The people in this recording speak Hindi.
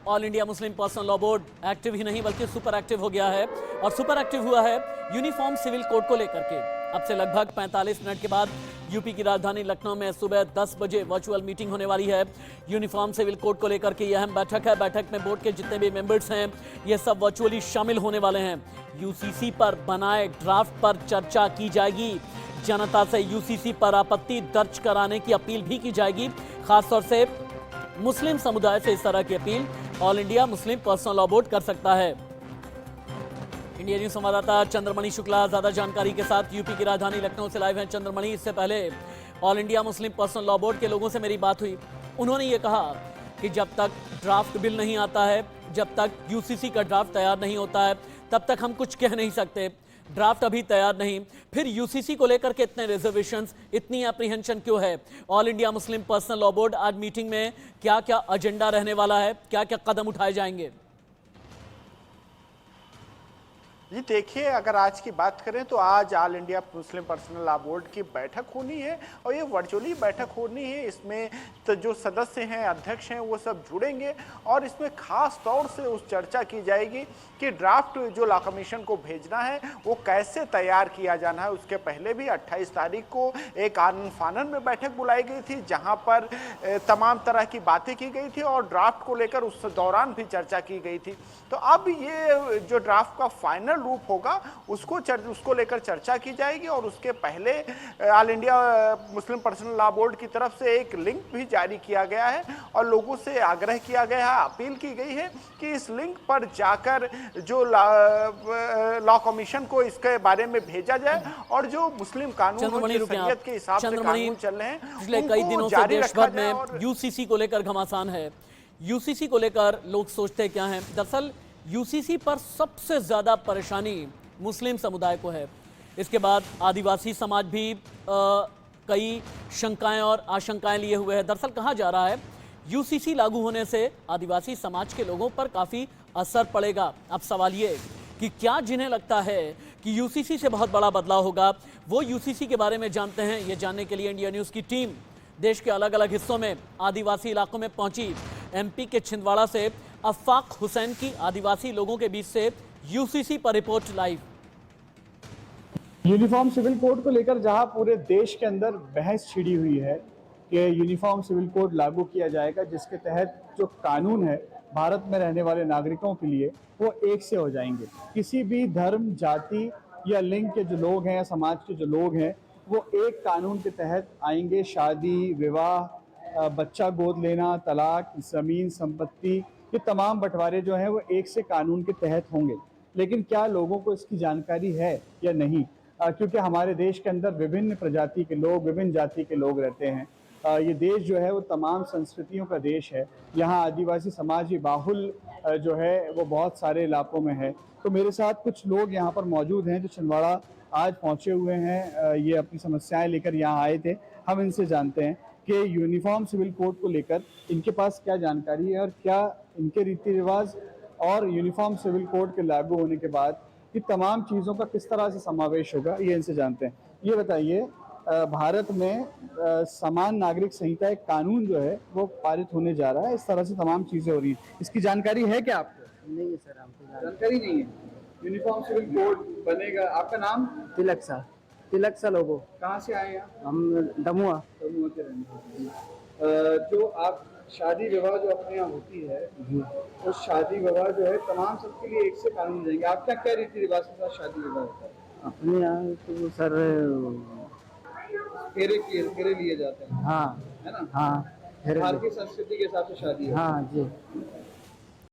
All India Muslim Personal Law Board active ही नहीं बल्कि सुपर एक्टिव हो गया है और सुपर एक्टिव हुआ है यूनिफॉर्म सिविल कोड को लेकर के। अब से लगभग 45 मिनट के बाद यूपी की राजधानी लखनऊ में सुबह 10 बजे वर्चुअल मीटिंग होने वाली है। यूनिफॉर्म सिविल कोड को लेकर के यह अहम बैठक है। बैठक में बोर्ड के जितने भी मेंबर्स हैं ये सब वर्चुअली शामिल होने वाले हैं। यूसीसी पर बनाए ड्राफ्ट पर चर्चा की जाएगी। जनता से यूसीसी पर आपत्ति दर्ज कराने की अपील भी की जाएगी। खासतौर से मुस्लिम समुदाय से इस तरह की appeal all India Muslim Personal Law board कर सकता है। इंडिया न्यूज संवाददाता चंद्रमणि शुक्ला ज्यादा जानकारी के साथ यूपी की राजधानी लखनऊ से लाइव हैं। चंद्रमणि, इससे पहले all India Muslim Personal Law board के लोगों से मेरी बात हुई। उन्होंने ये कहा कि जब तक ड्राफ्ट बिल नहीं आता है, जब तक यूसीसी का ड्राफ्ट तैयार नहीं होता है, तब तक हम कुछ कह नहीं सकते। ड्राफ्ट अभी तैयार नहीं, फिर यूसीसी को लेकर के इतने रिजर्वेशंस, इतनी एप्रीहेंशन क्यों है? All India Muslim Personal Law board आज मीटिंग में क्या क्या एजेंडा रहने वाला है, क्या क्या कदम उठाए जाएंगे? जी देखिए, अगर आज की बात करें तो आज all India Muslim Personal Law board की बैठक होनी है और ये वर्चुअली बैठक होनी है। इसमें तो जो सदस्य हैं, अध्यक्ष हैं, वो सब जुड़ेंगे और इसमें खास तौर से उस चर्चा की जाएगी कि ड्राफ्ट जो लॉ कमीशन को भेजना है वो कैसे तैयार किया जाना है। उसके पहले भी 28 तारीख को एक आनन फानन में बैठक बुलाई गई थी जहाँ पर तमाम तरह की बातें की गई थी और ड्राफ्ट को लेकर उस दौरान भी चर्चा की गई थी। तो अब ये जो ड्राफ्ट का फाइनल रूप होगा उसको लेकर चर्चा की जाएगी और उसके पहले all India Muslim Personal Law board की तरफ से एक लिंक भी जारी किया गया है और लोगों से आग्रह किया गया है, अपील की गई है कि इस लिंक पर जाकर जो लॉ कमीशन को इसके बारे में भेजा जाए और जो मुस्लिम कानून शरीयत के हिसाब से कानून चल रहे हैं पिछले कई दिनों से देश भर में यूसीसी को लेकर घमासान है। यूसीसी को लेकर लोग सोचते क्या हैं? दरअसल यूसीसी पर सबसे ज्यादा परेशानी मुस्लिम समुदाय को है। इसके बाद आदिवासी समाज भी कई शंकाएं और आशंकाएं लिए हुए है। दरअसल कहा जा रहा है यूसीसी लागू होने से आदिवासी समाज के लोगों पर काफी असर पड़ेगा। अब सवाल ये कि क्या जिन्हें लगता है कि यूसीसी से बहुत बड़ा बदलाव होगा, वो यूसीसी के बारे में जानते हैं? ये जानने के लिए इंडिया न्यूज की टीम देश के अलग अलग हिस्सों में आदिवासी इलाकों में पहुंची। एमपी के छिंदवाड़ा से अफाक हुसैन की आदिवासी लोगों के बीच से यूसीसी पर report live. Uniform civil code को लेकर जहां पूरे देश के अंदर बहस छिड़ी हुई है कि यूनिफॉर्म सिविल कोड लागू किया जाएगा जिसके तहत जो कानून है भारत में रहने वाले नागरिकों के लिए वो एक से हो जाएंगे। किसी भी धर्म, जाति या लिंग के जो लोग हैं या समाज के जो लोग हैं वो एक कानून के तहत आएंगे। शादी, विवाह, बच्चा गोद लेना, तलाक, जमीन, संपत्ति, ये तमाम बंटवारे जो हैं वो एक से कानून के तहत होंगे। लेकिन क्या लोगों को इसकी जानकारी है या नहीं? क्योंकि हमारे देश के अंदर विभिन्न प्रजाति के लोग, विभिन्न जाति के लोग रहते हैं। ये देश जो है वो तमाम संस्कृतियों का देश है। यहाँ आदिवासी समाज भी बाहुल जो है वो बहुत सारे इलाकों में है। तो मेरे साथ कुछ लोग यहाँ पर मौजूद हैं जो छिंदवाड़ा आज पहुँचे हुए हैं। ये अपनी समस्याएं लेकर यहाँ आए थे। हम इनसे जानते हैं कि यूनिफॉर्म सिविल कोड को लेकर इनके पास क्या जानकारी है और क्या इनके रीति रिवाज और यूनिफॉर्म सिविल कोड के लागू होने के बाद ये तमाम चीज़ों का किस तरह से समावेश होगा, ये इनसे जानते हैं। ये बताइए, भारत में समान नागरिक संहिता एक कानून जो है वो पारित होने जा रहा है, इस तरह से तमाम चीज़ें हो रही हैं, इसकी जानकारी है क्या आपको? नहीं है सर, हमको जानकारी नहीं है। यूनिफॉर्म सिविल कोड बनेगा। आपका नाम? तिलक सा लोगो। कहाँ से आए हैं? हम दमुआ के रहने वाले। जो आप शादी विवाह जो अपने यहाँ होती है तो शादी विवाह जो है तमाम सबके लिए एक से कानून देंगे। आपका क्या रीति रिवाज के साथ शादी विवाह होता है? अपने यहाँ तो सर फेरे लिए जाते हैं। हाँ है ना? हाँ, भारतीय संस्कृति के हिसाब से शादी है। हाँ जी।